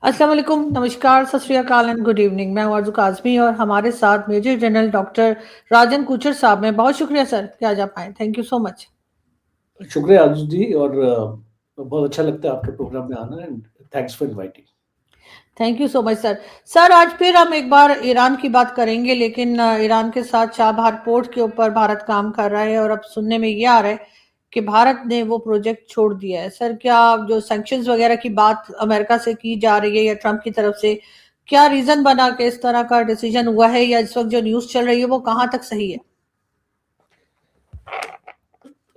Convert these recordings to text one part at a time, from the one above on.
अस्सलाम वालेकुम, नमस्कार, सत श्री अकाल एंड गुड इवनिंग। मैं हूं आरज़ू काज़मी और हमारे साथ मेजर जनरल डॉक्टर राजन कुचर साहब हैं। बहुत शुक्रिया सर कि आज आप आए। Thank you so much. शुक्रिया आजू जी। और बहुत अच्छा लगता है आपके प्रोग्राम में आना। And thanks for inviting. Thank you so much sir. Sir आज फिर हम एक बार ईरान की बात करेंगे, लेकिन ईरान के साथ चाबहार पोर्ट के ऊपर भारत काम कर रहा है और अब सुनने में ये आ रहा है कि भारत ने वो प्रोजेक्ट छोड़ दिया है। सर क्या जो सैंक्शंस वगैरह की बात अमेरिका से की जा रही है या ट्रंप की तरफ से, क्या रीजन बना कि इस तरह का डिसीजन हुआ है, या इस वक्त जो न्यूज़ चल रही है वो कहाँ तक सही है?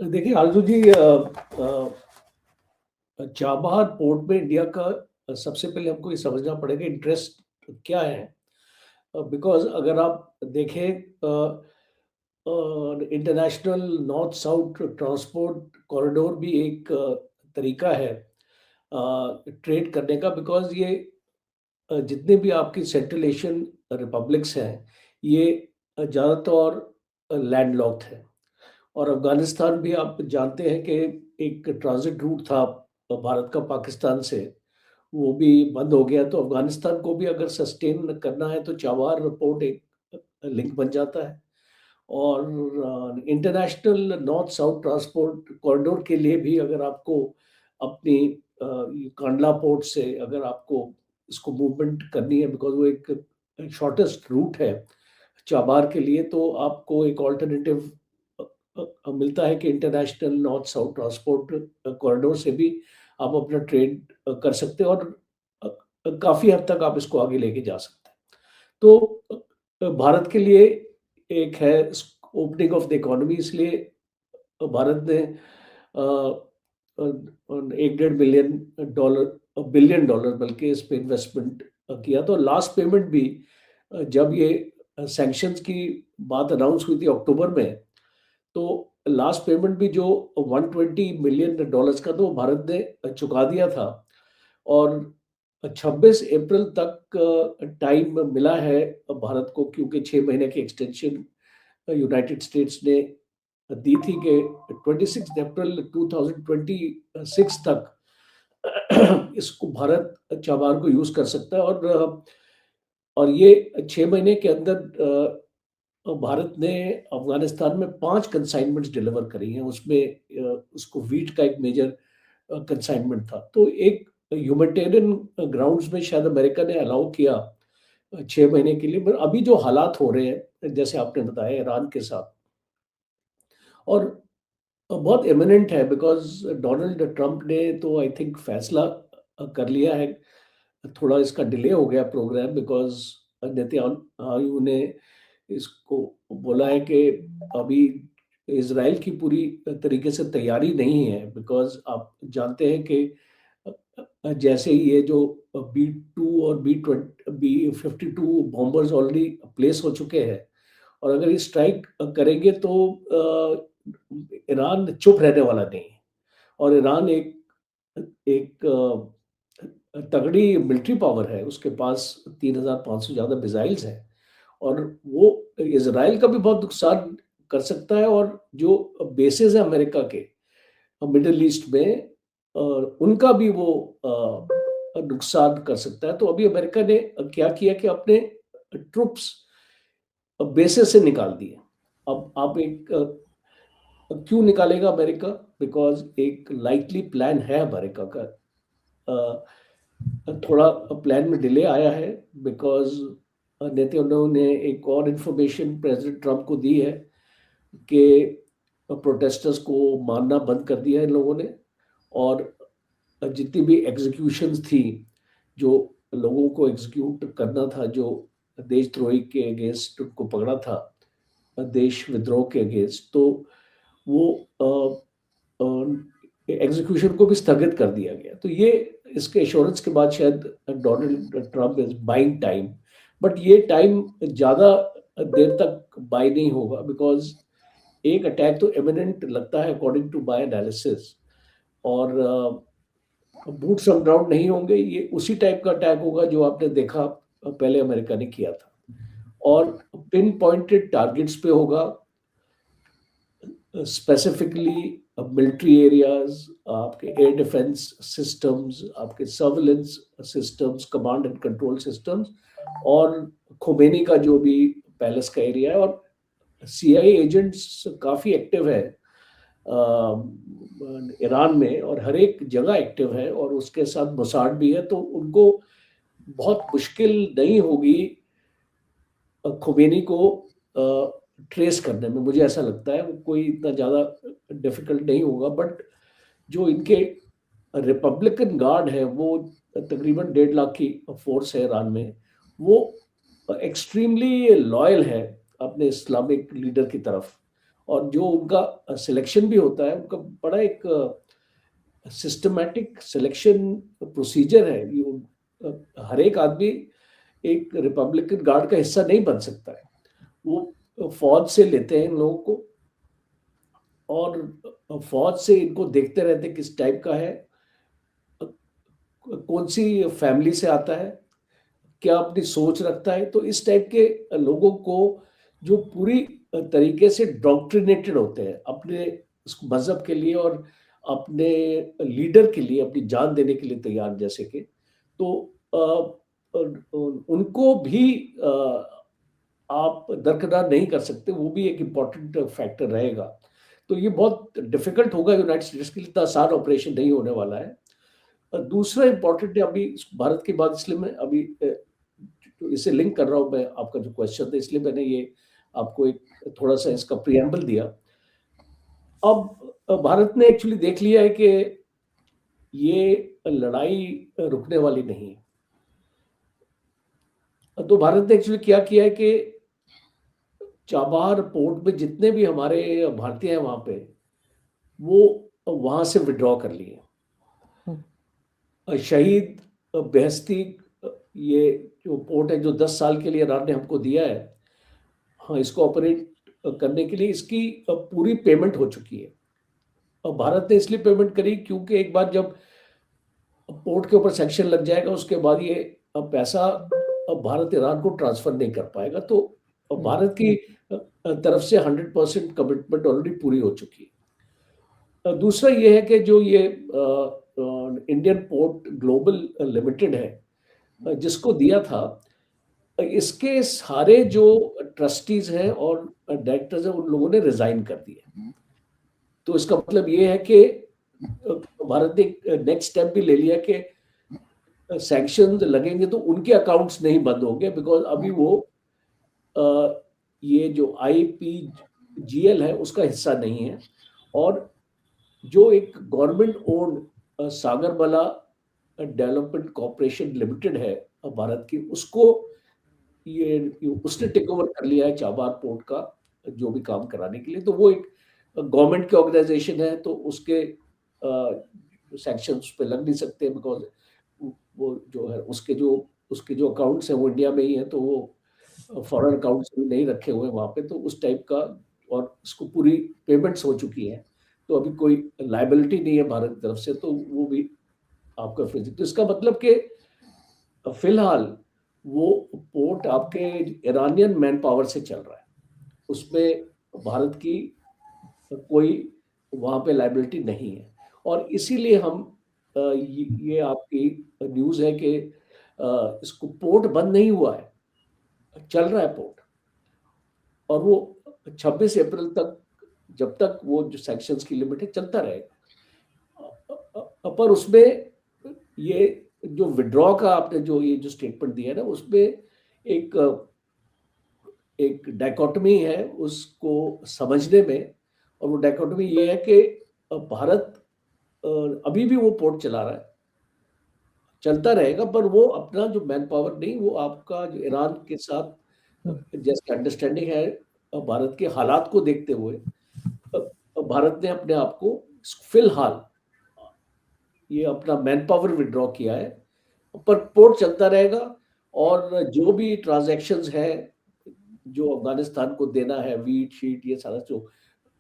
देखिए आजू जी, चाबहार पोर्ट में इंडिया का सबसे पहले हमको ये समझना पड़ेगा इंटरेस्ट क्या है। बिकॉज अगर आप देखें, international north south transport corridor भी एक तरीका है ट्रेड करने का। बिकॉज ये जितने भी आपकी सेंट्रल एशियन रिपब्लिक्स हैं, ये ज़्यादातर लैंडलॉक्ड है। और अफगानिस्तान भी आप जानते हैं कि एक ट्रांजिट रूट था भारत का पाकिस्तान से, वो भी बंद हो गया। तो अफगानिस्तान को भी अगर सस्टेन करना है तो चाबहार पोर्ट एक लिंक बन जाता है। और international north south transport corridor के लिए भी अगर आपको अपनी कांडला पोर्ट से अगर आपको इसको मूवमेंट करनी है, बिकॉज वो एक शॉर्टेस्ट रूट है चाबार के लिए, तो आपको एक ऑल्टरनेटिव मिलता है कि international north south transport corridor से भी आप अपना ट्रेड कर सकते हैं। और काफ़ी हद तक आप इसको आगे लेके जा सकते हैं। तो भारत के लिए एक है ओपनिंग ऑफ द इकोनॉमी, इसलिए भारत ने 1.5 बिलियन डॉलर बल्कि इस पे इन्वेस्टमेंट किया। तो लास्ट पेमेंट भी जब ये सैंक्शंस की बात अनाउंस हुई थी अक्टूबर में, तो लास्ट पेमेंट भी जो 120 मिलियन डॉलर्स का, तो वो भारत ने चुका दिया था। और 26 अप्रैल तक टाइम मिला है भारत को, क्योंकि 6 महीने की एक्सटेंशन यूनाइटेड स्टेट्स ने दी थी कि 26 अप्रैल 2026 तक इसको भारत चाबार को यूज कर सकता है। और ये 6 महीने के अंदर भारत ने अफगानिस्तान में 5 कंसाइनमेंट्स डिलीवर करी हैं। उसमें उसको वीट का एक मेजर कंसाइनमेंट था। तो एक ह्यूमैनिटेरियन ग्राउंड्स में शायद अमेरिका ने अलाउ किया 6 महीने के लिए। पर अभी जो हालात हो रहे हैं जैसे आपने बताया ईरान के साथ, और बहुत इमिनेंट है, बिकॉज डोनाल्ड ट्रंप ने तो आई थिंक फैसला कर लिया है। थोड़ा इसका डिले हो गया प्रोग्राम, बिकॉज नेतन्याहू ने इसको बोला है कि अभी इसराइल की पूरी तरीके से तैयारी नहीं है। बिकॉज आप जानते हैं कि जैसे ही ये जो B-2 और B-52 बॉम्बर्स ऑलरेडी प्लेस हो चुके हैं, और अगर ये स्ट्राइक करेंगे तो ईरान चुप रहने वाला नहीं है। और ईरान एक एक तगड़ी मिलिट्री पावर है, उसके पास 3,500 ज़्यादा मिसाइल्स हैं। और वो इसराइल का भी बहुत नुकसान कर सकता है। और जो बेसेस हैं अमेरिका के मिडिल ईस्ट में, उनका भी वो नुकसान कर सकता है। तो अभी अमेरिका ने क्या किया कि अपने ट्रुप्स बेसिस से निकाल दिए। अब आप एक क्यों निकालेगा अमेरिका? बिकॉज एक लाइटली प्लान है अमेरिका का। थोड़ा प्लान में डिले आया है, बिकॉज नेतन्याहू ने एक और इन्फॉर्मेशन प्रेसिडेंट ट्रंप को दी है कि प्रोटेस्टर्स को मारना बंद कर दिया है इन लोगों ने। और जितनी भी एग्जीक्यूशंस थी, जो लोगों को एग्जीक्यूट करना था, जो देशद्रोही के अगेंस्ट उनको पकड़ा था, देश विद्रोह के अगेंस्ट, तो वो एग्जीक्यूशन को भी स्थगित कर दिया गया। तो ये इसके एश्योरेंस के बाद शायद Donald Trump is buying time. But ये टाइम ज़्यादा देर तक बाय नहीं होगा, बिकॉज एक अटैक तो इमिनेंट लगता है अकॉर्डिंग टू माय एनालिसिस। और बूट्स ऑन ग्राउंड नहीं होंगे, ये उसी टाइप का अटैक होगा जो आपने देखा पहले अमेरिका ने किया था। और पिन पॉइंटेड टारगेट्स पे होगा, स्पेसिफिकली मिलिट्री एरियाज, आपके एयर डिफेंस सिस्टम्स, आपके surveillance systems, command and control systems, और खोमेनी का जो भी पैलेस का एरिया है। और सीआईए एजेंट्स काफ़ी एक्टिव है ईरान में, और हर एक जगह एक्टिव है, और उसके साथ मोसाड भी है। तो उनको बहुत मुश्किल नहीं होगी खोमेनी को ट्रेस करने में, मुझे ऐसा लगता है। कोई इतना ज़्यादा डिफिकल्ट नहीं होगा। बट जो इनके रिपब्लिकन गार्ड है, वो तकरीबन 1.5 लाख की फोर्स है ईरान में, वो एक्सट्रीमली लॉयल है अपने इस्लामिक लीडर की तरफ। और जो उनका सिलेक्शन भी होता है, उनका बड़ा एक सिस्टमैटिक सिलेक्शन प्रोसीजर है। हर एक आदमी एक रिपब्लिकन गार्ड का हिस्सा नहीं बन सकता है। वो फौज से लेते हैं इन लोगों को, और फौज से इनको देखते रहते हैं किस टाइप का है, कौन सी फैमिली से आता है, क्या अपनी सोच रखता है। तो इस टाइप के लोगों को, जो पूरी तरीके से डॉक्ट्रिनेटेड होते हैं अपने मजहब के लिए और अपने लीडर के लिए, अपनी जान देने के लिए तैयार, जैसे कि, तो उनको भी आप दरकिनार नहीं कर सकते। वो भी एक इम्पॉर्टेंट फैक्टर रहेगा। तो ये बहुत डिफिकल्ट होगा यूनाइटेड स्टेट्स के लिए, इतना आसान ऑपरेशन नहीं होने वाला है। दूसरा इम्पॉर्टेंट है, अभी भारत की बात, इसलिए मैं अभी तो इसे लिंक कर रहा हूँ, मैं आपका जो क्वेश्चन था, इसलिए मैंने ये आपको एक थोड़ा सा इसका प्रियम्बल दिया। अब भारत ने एक्चुअली देख लिया है कि ये लड़ाई रुकने वाली नहीं है। तो भारत ने एक्चुअली क्या किया है कि चाबहार पोर्ट में जितने भी हमारे भारतीय हैं वहां पे, वो वहां से विड्रॉ कर लिए। शहीद बेहस्ती, ये जो पोर्ट है जो 10 साल के लिए ईरान ने हमको दिया है, हाँ, इसको ऑपरेट करने के लिए इसकी पूरी पेमेंट हो चुकी है। और भारत ने इसलिए पेमेंट करी क्योंकि एक बार जब पोर्ट के ऊपर सेक्शन लग जाएगा, उसके बाद ये पैसा भारत ईरान को ट्रांसफर नहीं कर पाएगा। तो भारत की तरफ से 100% कमिटमेंट ऑलरेडी पूरी हो चुकी है। दूसरा ये है कि जो ये इंडियन पोर्ट ग्लोबल लिमिटेड है, जिसको दिया था, इसके सारे जो ट्रस्टीज हैं और डायरेक्टर्स हैं, उन लोगों ने रिजाइन कर दिए। तो इसका मतलब ये है कि भारत ने नेक्स्ट स्टेप भी ले लिया कि सैंक्शन लगेंगे तो उनके अकाउंट्स नहीं बंद होंगे, बिकॉज अभी वो ये जो IPGL है उसका हिस्सा नहीं है। और जो एक government owned Sagarmala development corporation limited है भारत की, उसको उसने टेक ओवर कर लिया है चाबहार पोर्ट का जो भी काम कराने के लिए। तो वो एक गवर्नमेंट की ऑर्गेनाइजेशन है, तो उसके सैंक्शंस पे लग नहीं सकते, बिकॉज वो जो है उसके जो अकाउंट्स हैं वो इंडिया में ही है, तो वो फॉरेन अकाउंट्स भी नहीं रखे हुए वहाँ पे। तो उस टाइप का, और उसको पूरी पेमेंट्स हो चुकी हैं, तो अभी कोई लायबिलिटी नहीं है भारत की तरफ से, तो वो भी आपका फिजिक। तो इसका मतलब कि फिलहाल वो पोर्ट आपके ईरानियन मैन पावर से चल रहा है, उसमें भारत की कोई वहाँ पे लायबिलिटी नहीं है। और इसीलिए हम ये आपकी न्यूज़ है कि इसको पोर्ट बंद नहीं हुआ है, चल रहा है पोर्ट, और वो 26 अप्रैल तक, जब तक वो जो सैंक्शंस की लिमिट है, चलता रहेगा। पर उसमें ये जो विड्रॉ का आपने ये जो स्टेटमेंट दिया है ना, उसमें एक डायकोटमी है उसको समझने में। और वो डायकोटमी ये है कि भारत अभी भी वो पोर्ट चला रहा है, चलता रहेगा, पर वो अपना जो मैन पावर नहीं, वो आपका जो ईरान के साथ जैसे अंडरस्टैंडिंग है, भारत के हालात को देखते हुए भारत ने अपने आप को फिलहाल ये अपना मैन पावर विड्रॉ किया है, पर पोर्ट चलता रहेगा। और जो भी ट्रांजैक्शंस है जो अफगानिस्तान को देना है, वीट शीट, ये सारा जो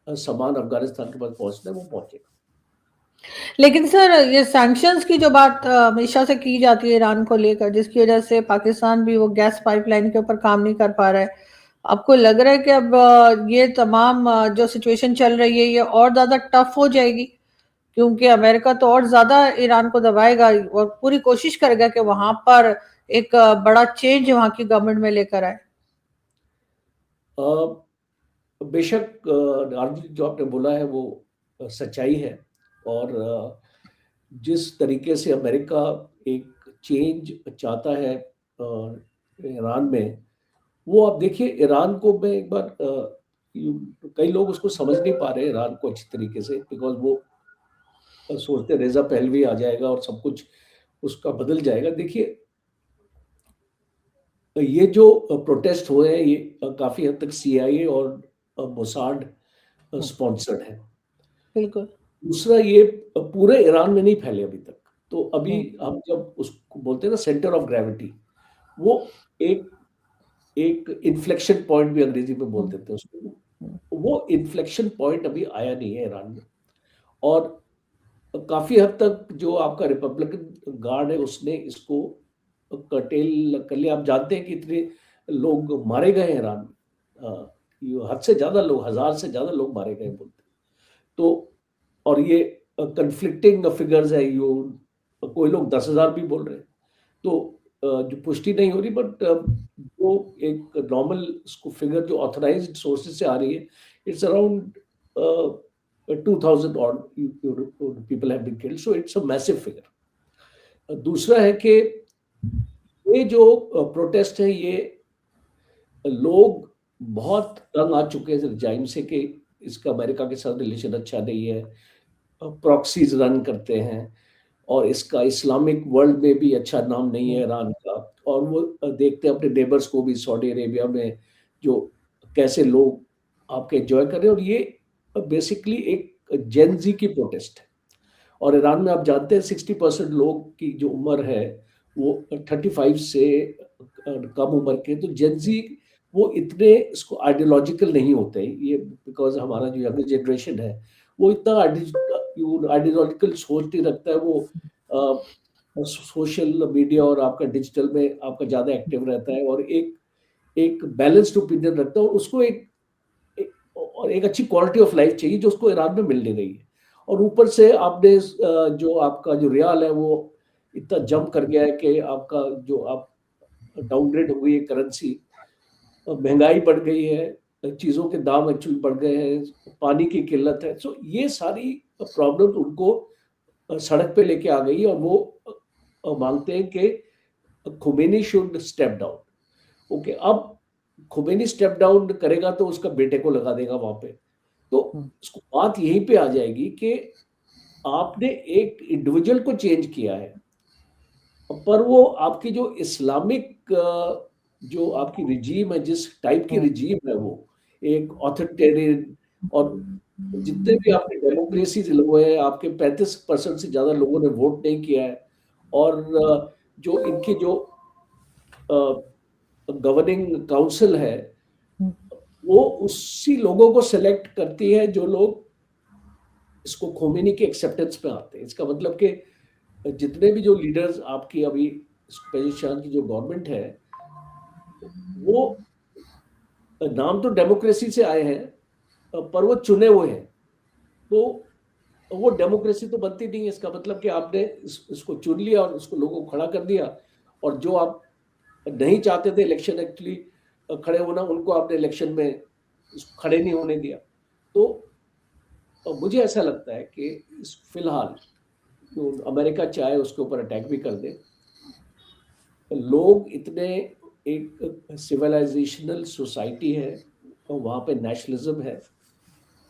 सामान अफगानिस्तान के पास पहुंचना है, वो पहुंचेगा। लेकिन सर, ये सैंक्शंस की जो बात हमेशा से की जाती है ईरान को लेकर, जिसकी वजह से पाकिस्तान भी वो गैस पाइपलाइन के ऊपर काम नहीं कर पा रहा है, आपको लग रहा है कि अब ये तमाम जो सिचुएशन चल रही है ये और ज्यादा टफ हो जाएगी, क्योंकि अमेरिका तो और ज्यादा ईरान को दबाएगा और पूरी कोशिश करेगा कि वहां पर एक बड़ा चेंज वहां की गवर्नमेंट में लेकर आए। बेशक आरजी जो आपने बोला है वो सच्चाई है। और जिस तरीके से अमेरिका एक चेंज चाहता है ईरान में, वो आप देखिए ईरान को मैं एक बार कई लोग उसको समझ नहीं पा रहे ईरान को अच्छी तरीके से, बिकॉज वो सोचते रेजा पहलवी आ जाएगा और सब कुछ उसका बदल जाएगा। देखिए ये जो प्रोटेस्ट हुए हैं ये काफी हद तक सीआईए और मोसाड स्पॉन्सर्ड है। बिल्कुल। दूसरा ये पूरे ईरान में नहीं फैले अभी तक। तो अभी हम्म, हम जब उसको बोलते हैं ना सेंटर ऑफ ग्रेविटी, वो एक एक इन्फ्लेक्शन पॉइंट भी अंग्रेजी में बोल हम्म, देते हैं उसको। हम्म, वो इन्फ्लेक्शन पॉइंट अभी आया नहीं है ईरान में। और काफी हद तक जो आपका रिपब्लिकन गार्ड है उसने इसको कर्टेल कर लिया। आप जानते हैं कि इतने लोग मारे गए हैं ईरान में। ये हद से ज्यादा लोग, 1000 से ज्यादा लोग मारे गए बोलते हैं। तो और ये कंफ्लिक्टिंग फिगर्स है, यो कोई लोग 10,000 भी बोल रहे हैं। तो जो पुष्टि नहीं हो रही, बट वो एक नॉर्मल उसको फिगर जो ऑथराइज्ड सोर्सेज से आ रही है, इट्स अराउंड 2,000 और people have been killed, so it's a massive figure. दूसरा है कि ये जो प्रोटेस्ट है ये लोग बहुत तंग आ चुके हैं रिजाइम से कि इसका अमेरिका के साथ रिलेशन अच्छा नहीं है, प्रॉक्सीज रन करते हैं, और इसका इस्लामिक वर्ल्ड में भी अच्छा नाम नहीं है ईरान का। और वो देखते हैं अपने नेबर्स को भी, सऊदी अरेबिया में जो कैसे लोग आपके एंजॉय कर रहे हैं। और ये बेसिकली एक जेनजी की प्रोटेस्ट है। और ईरान में आप जानते हैं 60% लोग की जो उम्र है वो 35 से कम उम्र के। तो जेनजी वो इतने इसको आइडियोलॉजिकल नहीं होते ये, बिकॉज हमारा जो यंगर जनरेशन है वो इतना आइडियोलॉजिकल सोच नहीं रखता है। वो सोशल मीडिया और आपका डिजिटल में आपका ज़्यादा एक्टिव रहता है, और एक एक बैलेंस्ड ओपिनियन रखता है। और उसको और एक अच्छी क्वालिटी ऑफ लाइफ चाहिए जो उसको ईरान में मिल नहीं रही है। और ऊपर से आपने जो आपका जो रियाल है वो इतना जंप कर गया है कि आपका जो आप डाउनग्रेड हो गई है करेंसी, महंगाई बढ़ गई है, चीज़ों के दाम एक्चुअली बढ़ गए हैं, पानी की किल्लत है। सो ये सारी प्रॉब्लम उनको सड़क पे लेके आ गई, और वो मांगते हैं कि Khomeini should step down. Okay, अब खुमेनी स्टेप डाउन करेगा तो उसका बेटे को लगा देगा वहां पे। तो उसको बात यहीं पे आ जाएगी कि आपने एक इंडिविजुअल को चेंज किया है, पर वो आपकी जो इस्लामिक जो आपकी रिजीम है, जिस टाइप की रिजीम है, वो एक ऑथोरिटेरियन, और जितने भी आपने डेमोक्रेसी हुए हैं, आपके 35% से ज्यादा लोगों ने वोट नहीं किया है। और जो इनकी जो गवर्निंग काउंसिल है वो उसी लोगों को सिलेक्ट करती है जो लोग इसको खोमेनी के एक्सेप्टेंस पे आते हैं। इसका मतलब कि जितने भी जो लीडर्स आपकी अभी पेजिशान की जो गवर्नमेंट है, वो नाम तो डेमोक्रेसी से आए हैं पर वो चुने हुए हैं। तो वो डेमोक्रेसी तो बनती नहीं है। इसका मतलब कि आपने इसको चुन लिया और उसको लोगों को खड़ा कर दिया, और जो आप नहीं चाहते थे इलेक्शन एक्चुअली खड़े होना, उनको आपने इलेक्शन में खड़े नहीं होने दिया। तो मुझे ऐसा लगता है कि फिलहाल तो अमेरिका चाहे उसके ऊपर अटैक भी कर दे, लोग इतने एक सिविलाइजेशनल सोसाइटी है और वहां पे नेशनलिज्म है,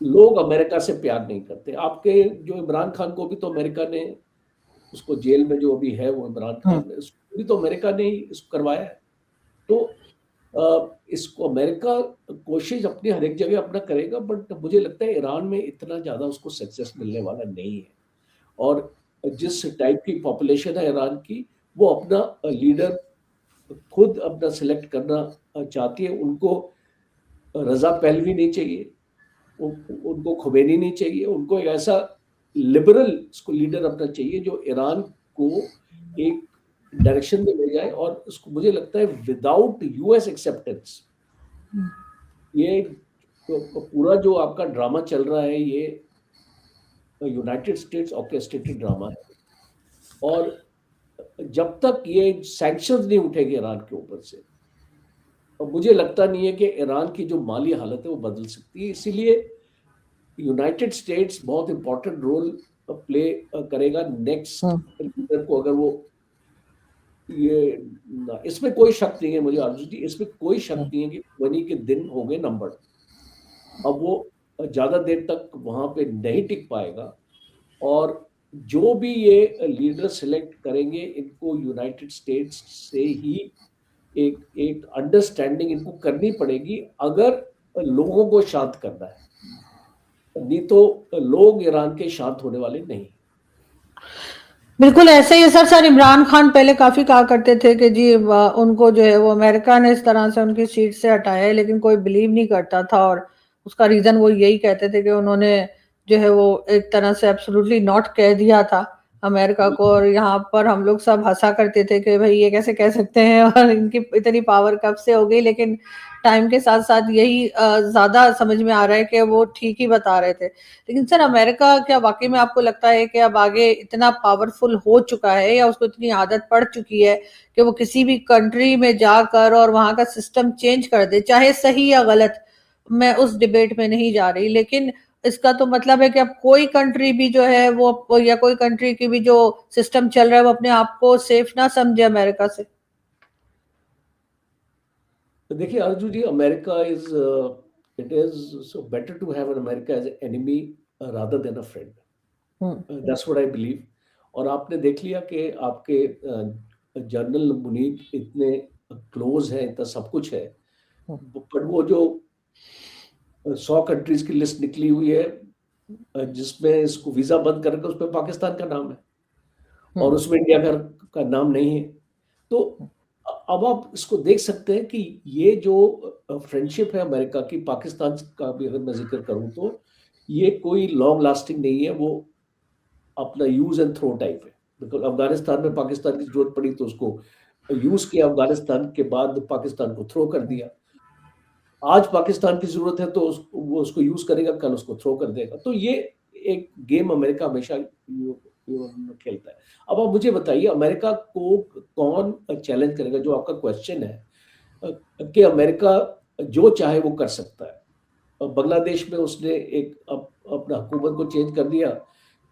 लोग अमेरिका से प्यार नहीं करते। आपके जो इमरान खान को भी तो अमेरिका ने, उसको जेल में जो अभी है वो इमरान खान ने, उसको भी तो अमेरिका ने ही इसको करवाया है। तो इसको अमेरिका कोशिश अपनी हर एक जगह अपना करेगा, बट मुझे लगता है ईरान में इतना ज्यादा उसको सक्सेस मिलने वाला नहीं है। और जिस टाइप की पॉपुलेशन है ईरान की, वो अपना लीडर खुद अपना सिलेक्ट करना चाहती है। उनको रजा पहलवी नहीं चाहिए, उनको खुमैनी नहीं चाहिए, उनको एक ऐसा लिबरल उसको लीडर अपना चाहिए जो ईरान को एक डायरेक्शन में ले जाए। और उसको मुझे लगता है विदाउट यूएस एक्सेप्टेंस ये पूरा जो आपका ड्रामा चल रहा है, ये यूनाइटेड स्टेट्स ऑर्केस्ट्रेटेड ड्रामा है। और जब तक ये सैंक्शंस नहीं उठेंगे ईरान के ऊपर से, और मुझे लगता नहीं है कि ईरान की जो माली हालत है वो बदल सकती है। इसीलिए यूनाइटेड स्टेट्स बहुत इंपॉर्टेंट रोल प्ले करेगा नेक्स्ट लीडर को, अगर वो ये इसमें कोई शक नहीं है मुझे अर्जुन जी, इसमें कोई शक नहीं है कि वनी के दिन हो गए नंबर। अब वो ज्यादा देर तक वहां पे नहीं टिक पाएगा, और जो भी ये लीडर सिलेक्ट करेंगे इनको यूनाइटेड स्टेट्स से ही एक एक अंडरस्टैंडिंग इनको करनी पड़ेगी, अगर लोगों को शांत करना है। नहीं तो लोग ईरान के शांत होने वाले नहीं। बिल्कुल ऐसे ही है सर। सर इमरान खान पहले काफी कहा करते थे कि जी उनको जो है वो अमेरिका ने इस तरह से उनकी सीट से हटाया है, लेकिन कोई बिलीव नहीं करता था। और उसका रीजन वो यही कहते थे कि उन्होंने जो है वो एक तरह से एब्सोल्युटली नॉट कह दिया था अमेरिका को। और यहाँ पर हम लोग सब हंसा करते थे कि भाई ये कैसे कह सकते हैं और इनकी इतनी पावर कब से हो गई। लेकिन टाइम के साथ साथ यही ज्यादा समझ में आ रहा है कि वो ठीक ही बता रहे थे। लेकिन सर अमेरिका क्या वाकई में आपको लगता है कि अब आगे इतना पावरफुल हो चुका है, या उसको इतनी आदत पड़ चुकी है कि वो किसी भी कंट्री में जाकर और वहां का सिस्टम चेंज कर दे, चाहे सही या गलत? मैं उस डिबेट में नहीं जा रही, लेकिन इसका तो मतलब है कि अब कोई कंट्री भी जो है वो या कोई कंट्री की भी जो सिस्टम चल रहा है वो अपने आप को सेफ ना समझे अमेरिका से। तो देखिए Arjun ji, America is it is so better to have an America as enemy rather than a friend. Hmm. That's what I believe. और आपने देख लिया कि आपके जनरल मुनीर इतने क्लोज है, इतना सब कुछ है, पर वो जो 100 कंट्रीज की लिस्ट निकली हुई है जिसमें इसको वीजा बंद करके उसमें पाकिस्तान का नाम है, और उसमें इंडिया का नाम नहीं है। तो अब आप इसको देख सकते हैं कि ये जो फ्रेंडशिप है अमेरिका की पाकिस्तान का भी अगर मैं जिक्र करूं, तो ये कोई लॉन्ग लास्टिंग नहीं है, वो अपना यूज एंड थ्रो टाइप है। बिकॉज अफगानिस्तान में पाकिस्तान की जरूरत पड़ी तो उसको यूज किया, अफगानिस्तान के बाद पाकिस्तान को थ्रो कर दिया। आज पाकिस्तान की जरूरत है तो वो उसको यूज करेगा, कल उसको थ्रो कर देगा। तो ये एक गेम अमेरिका हमेशा खेलता है। अब आप मुझे बताइए अमेरिका को कौन चैलेंज करेगा, जो आपका क्वेश्चन है कि अमेरिका जो चाहे वो कर सकता है। बांग्लादेश में उसने एक अपना हुकूमत को चेंज कर दिया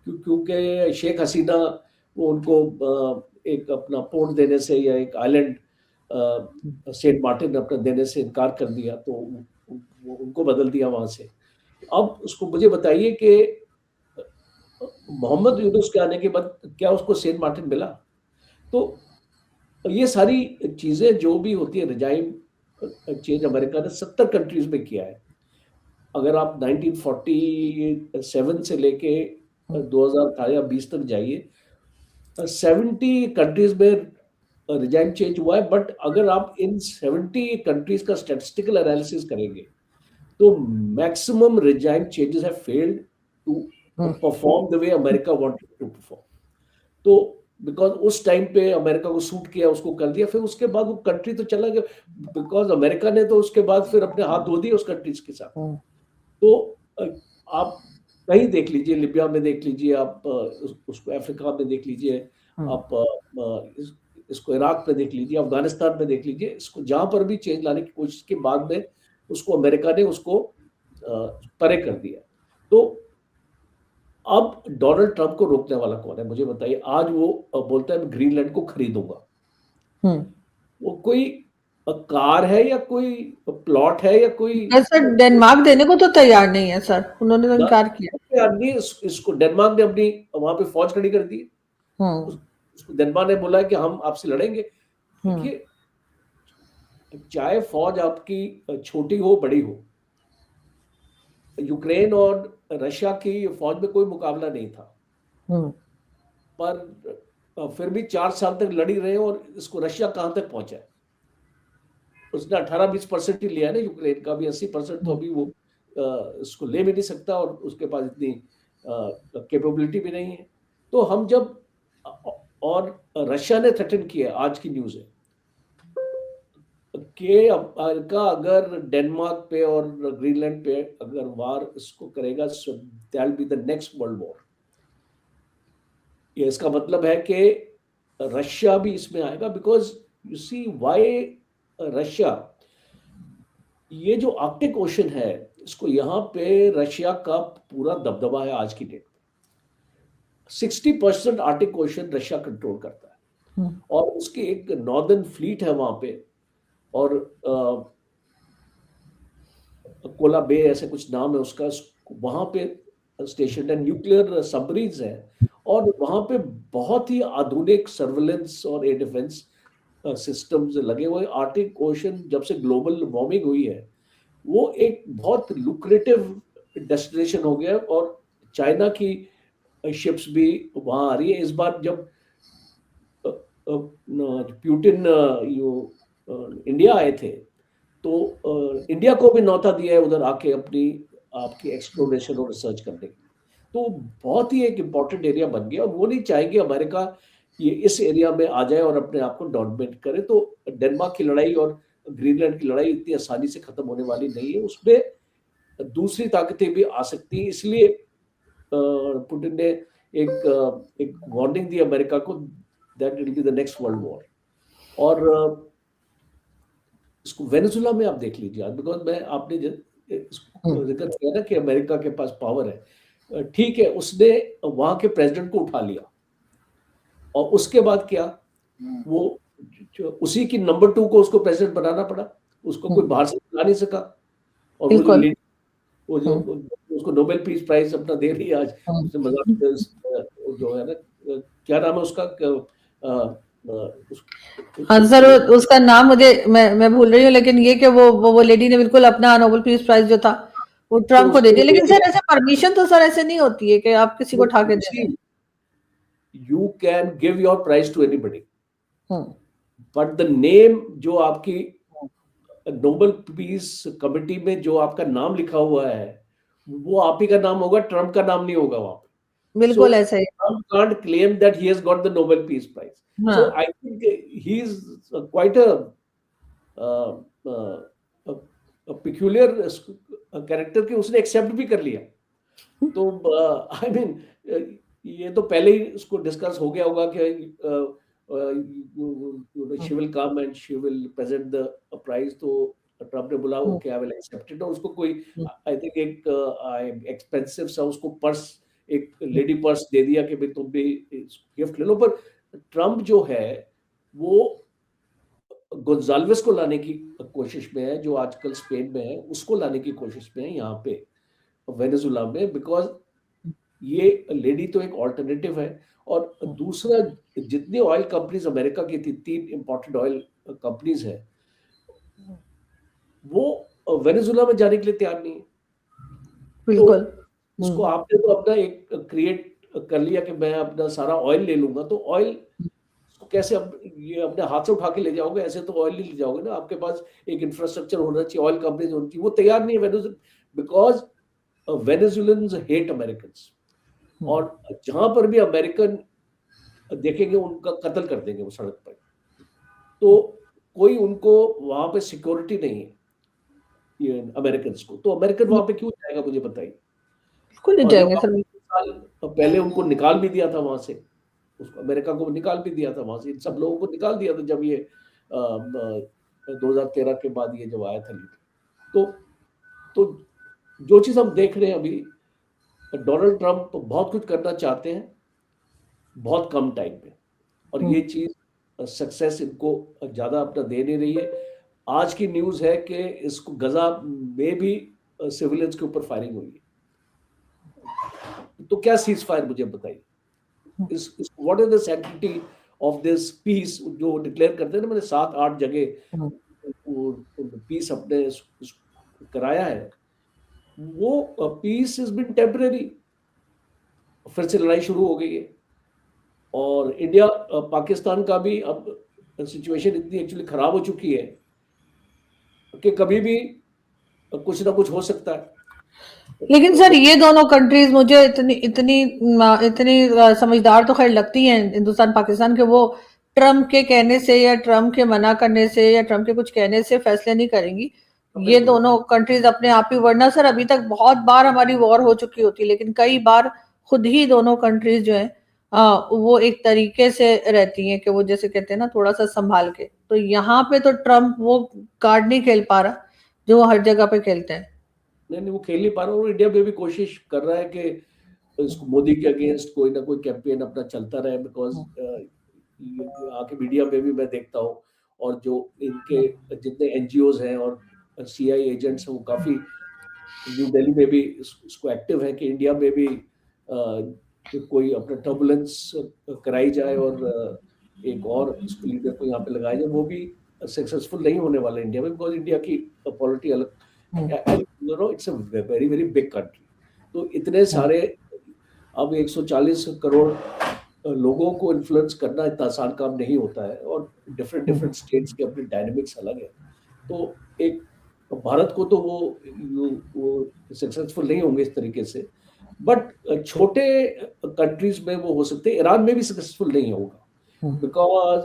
क्योंकि शेख हसीना वो उनको एक अपना पोर्ट देने से या एक आइलैंड सेंट मार्टिन अपना देने से इनकार कर दिया, तो वो उनको बदल दिया वहां से। अब उसको मुझे बताइए कि मोहम्मद यूनुस के आने के बाद क्या उसको सेंट मार्टिन मिला? तो ये सारी चीजें जो भी होती है, रिजाइम चेंज अमेरिका ने 70 कंट्रीज में किया है। अगर आप 1947 से लेके 2020 तक जाइए, 70 कंट्रीज में रिजाइम चेंज हुआ है। बट अगर आप इन 70 कंट्रीज का स्टैटिस्टिकल एनालिसिस करेंगे तो maximum regime changes have failed to perform the way America wanted to perform. तो बिकॉज उस टाइम पे अमेरिका को सूट किया, उसको कर दिया, फिर उसके बाद वो कंट्री तो चला गया, बिकॉज अमेरिका ने तो उसके बाद फिर अपने हाथ धो दिए उस कंट्रीज के साथ। तो आप कहीं देख लीजिए, लिबिया में देख लीजिए, आप उसको अफ्रीका में देख लीजिए, आप इसको इराक में देख लीजिए, अफगानिस्तान में देख लीजिए, इसको जहां पर भी चेंज लाने की कोशिश के बाद में उसको अमेरिका ने उसको परे कर दिया। तो अब डोनाल्ड ट्रंप को रोकने वाला कौन है मुझे बताइए? आज वो बोलता है मैं ग्रीनलैंड को खरीदूंगा। वो कोई कार है या कोई प्लॉट है या कोई सर डेनमार्क देने को तो तैयार नहीं है सर, उन्होंने तो इनकार किया। आदमी इसको डेनमार्क ने अपनी वहां पे फौज खड़ी कर दी। उसको डेनमार्क ने बोला कि हम आपसे लड़ेंगे। देखिए, चाहे फौज आपकी छोटी हो बड़ी हो, यूक्रेन और रशिया की फौज में कोई मुकाबला नहीं था, पर फिर भी 4 साल तक लड़ी रहे, और इसको रशिया कहां तक पहुंचा है? उसने 18-20% ही लिया ना, यूक्रेन का भी 80% तो अभी वो इसको ले भी नहीं सकता, और उसके पास इतनी कैपेबिलिटी भी नहीं है। तो हम जब और रशिया ने थ्रेटन किया, आज की न्यूज है कि अमेरिका अगर डेनमार्क पे और ग्रीनलैंड पे अगर वार इसको करेगा, so that be the next world war. ये इसका मतलब है कि रशिया भी इसमें आएगा, because you see why Russia, ये जो आर्कटिक ओशन है, इसको यहाँ पे रशिया का पूरा दबदबा है आज की डेट में। 60% आर्कटिक ओशन रशिया कंट्रोल करता है, और उसकी एक नॉर्दर्न फ्लीट है वहां पे, और कोला बे ऐसे कुछ नाम है उसका, वहां पे स्टेशन है, न्यूक्लियर सबमरीन्स है, और वहां पे बहुत ही आधुनिक सर्वेलेंस और एयर डिफेंस सिस्टम्स लगे हुए। आर्कटिक ओशन जब से ग्लोबल वार्मिंग हुई है, वो एक बहुत लुक्रेटिव डेस्टिनेशन हो गया है, और चाइना की शिप्स भी वहां आ रही है। इस बार जब पुतिन इंडिया आए थे, तो इंडिया को भी न्योता दिया है उधर आके अपनी आपकी एक्सप्लोरेशन और रिसर्च करने की। तो बहुत ही एक इम्पॉर्टेंट एरिया बन गया, और वो नहीं चाहेंगे अमेरिका ये इस एरिया में आ जाए और अपने आप को डोमिनेट करे। तो डेनमार्क की लड़ाई और ग्रीनलैंड की लड़ाई इतनी आसानी से खत्म होने वाली नहीं है, उसमें दूसरी ताकतें भी आ सकती हैं। इसलिए पुतिन ने एक वार्निंग दी अमेरिका को, that will be the next world war. और इसको वेनेजुला में आप देख लीजिए आज, बिकॉज मैं आपने जिक्र किया ना कि अमेरिका के पास पावर है, ठीक है, उसने वहां के प्रेसिडेंट को उठा लिया, और उसके बाद क्या, वो उसी की नंबर 2 को उसको प्रेसिडेंट बनाना पड़ा, उसको कोई बाहर से बुला नहीं सका। और वो जो उसको नोबेल पीस प्राइज अपना दे रही है आज, उसने मजाक जो है ना, क्या नाम है उसका, हाँ सर, उसका नाम मुझे मैं भूल रही हूँ, लेकिन ये कि वो लेडी ने बिल्कुल अपना नोबेल पीस प्राइज जो था वो ट्रम्प को दे दिया। लेकिन सर ऐसे परमिशन तो सर ऐसे नहीं होती है कि आप किसी को उठा के दे दें। You can give your prize to anybody, but the name जो आपकी नोबेल पीस कमेटी में जो आपका नाम लिखा हुआ है, वो आप ही का नाम होगा, ट्रम्प का नाम नहीं होगा वहां पे। बिल्कुल ऐसा ही। Trump can't claim that he has got the Nobel Peace Prize. So I think he is quite a peculiar character कि उसने एक्सेप्ट भी कर लिया। तो आई मीन ये तो पहले ही उसको डिस्कस हो गया होगा कि she will come and she will present the prize। तो ट्रम्प ने बोला okay I will accept it, और उसको कोई आई थिंक एक एक्सपेंसिव सा उसको पर्स, एक लेडी पर्स दे दिया कि भाई तुम भी गिफ्ट ले लो। पर ट्रम्प जो है वो गोंजाल्वेस को लाने की कोशिश में है, जो आजकल स्पेन में है, उसको लाने की कोशिश में है यहाँ पे वेनेजुला में, बिकॉज ये लेडी तो एक ऑल्टरनेटिव है। और दूसरा, जितनी ऑयल कंपनीज अमेरिका की थी, 3 इंपॉर्टेंट ऑयल कंपनीज है, वो वेनेजुला में जाने के लिए तैयार नहीं है। बिल्कुल। तो उसको आपने तो अपना एक क्रिएट कर लिया कि मैं अपना सारा ऑयल ले लूंगा, तो ऑयल कैसे ये अपने हाथ से उठा के ले जाओगे? ऐसे तो ऑयल नहीं ले जाओगे ना, आपके पास एक इंफ्रास्ट्रक्चर होना चाहिए, ऑयल कंपनीज होनी चाहिए। वो तैयार नहीं है बिकॉज वेनेजुलन्स हेट अमेरिकन्स, और जहां पर भी अमेरिकन देखेंगे उनका कत्ल कर देंगे वो सड़क पर। तो कोई उनको वहां पे सिक्योरिटी नहीं है ये अमेरिकन को। तो अमेरिकन वहां पे क्यों जाएगा, मुझे बताइए। बिल्कुल नहीं जाएंगे सर। पहले उनको निकाल भी दिया था वहां से, उसको अमेरिका को निकाल भी दिया था वहां से, इन सब लोगों को निकाल दिया था जब ये 2013 के बाद ये जब आया था। तो जो चीज हम देख रहे हैं अभी, डोनाल्ड ट्रंप बहुत कुछ करना चाहते हैं बहुत कम टाइम में, और ये चीज सक्सेस इनको ज्यादा अपना दे नहीं रही है। आज की न्यूज है कि इसको गजा में भी सिविलियंस के ऊपर फायरिंग हुई है। तो क्या सीज फायर, मुझे बताइए, what is the sanctity of this peace जो डिक्लेयर करते हैं ना, मैंने 7-8 जगह पीस अपने कराया है, वो पीस इज बीन टेम्परेरी, फिर से लड़ाई शुरू हो गई है। और इंडिया पाकिस्तान का भी अब सिचुएशन इतनी एक्चुअली खराब हो चुकी है कि कभी भी कुछ ना कुछ हो सकता है। लेकिन सर ये दोनों कंट्रीज मुझे इतनी समझदार तो खैर लगती हैं, हिंदुस्तान पाकिस्तान के, वो ट्रम्प के कहने से या ट्रम्प के मना करने से या ट्रम्प के कुछ कहने से फैसले नहीं करेंगी। ये दोनों कंट्रीज अपने आप ही, वरना सर अभी तक बहुत बार हमारी वॉर हो चुकी होती, लेकिन कई बार खुद ही दोनों कंट्रीज जो है वो एक तरीके से रहती हैं कि वो जैसे कहते हैं ना थोड़ा सा संभाल के। तो यहाँ पे तो ट्रम्प वो कार्ड नहीं खेल पा रहा जो वो हर जगह पे खेलते हैं। नहीं, वो खेल नहीं पा रहा। और इंडिया में भी कोशिश कर रहा है कि इसको मोदी के अगेंस्ट कोई ना कोई कैंपेन अपना चलता रहे, बिकॉज आके मीडिया में भी मैं देखता हूँ, और जो इनके जितने एनजीओज हैं और सीआई एजेंट्स हैं वो काफी न्यू दिल्ली में भी इसको एक्टिव है कि इंडिया में भी कोई अपना टर्बुलेंस कराई जाए और एक और इसको लीडर को यहाँ पे लगाया जाए। वो भी सक्सेसफुल नहीं होने वाला इंडिया में, बिकॉज इंडिया की पॉलिटी अलग, it's a very very big country. तो इतने सारे, अब 140 करोड़ लोगों को इन्फ्लुएंस करना इतना आसान काम नहीं होता है, और डिफरेंट डिफरेंट स्टेट्स के अपने डायनेमिक्स अलग है। तो एक भारत को तो वो सक्सेसफुल नहीं होंगे इस तरीके से, बट छोटे कंट्रीज में वो हो सकते हैं। ईरान में भी सक्सेसफुल नहीं होगा,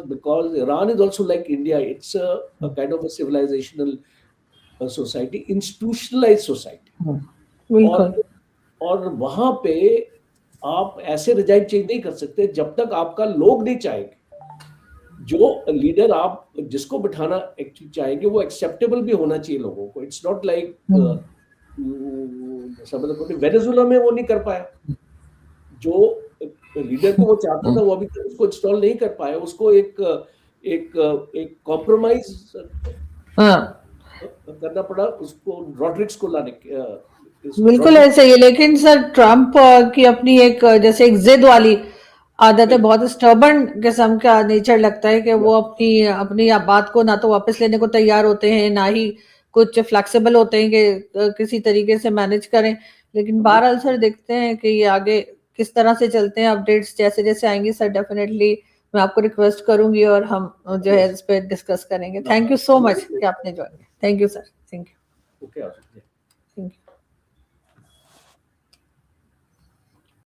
because Iran is also like India, it's a kind of a civilisational society, institutionalise society. और वहां पे आप ऐसे रिजाइन चेंज नहीं कर सकते जब तक आपका लोग नहीं चाहेंगे। जो लीडर आप जिसको बिठाना चाहेंगे वो एक्सेप्टेबल भी होना चाहिए लोगों को। इट्स नॉट लाइक वेनेजुएला में वो नहीं कर पाया, जो लीडर को वो चाहता था वो अभी तक उसको इंस्टॉल नहीं कर पाया। उसको एक एक कॉम्प्रोमाइज करना पड़ा उसको, रॉड्रिक्स को लाने बिल्कुल ऐसे ही। लेकिन सर ट्रम्प की अपनी एक जैसे एक जिद वाली आदत है, बहुत स्टर्बन किस्म का नेचर लगता है कि वो अपनी अपनी बात को ना तो वापस लेने को तैयार होते हैं, ना ही कुछ फ्लेक्सिबल होते हैं कि किसी तरीके से मैनेज करें। लेकिन बहरहाल सर देखते हैं कि ये आगे किस तरह से चलते हैं। अपडेट्स जैसे जैसे आएंगी सर डेफिनेटली मैं आपको रिक्वेस्ट करूंगी और हम जो है इस पे डिस्कस करेंगे। थैंक यू सो मच कि आपने ज्वाइन किया। Thank you sir. Thank you. Okay, thank you.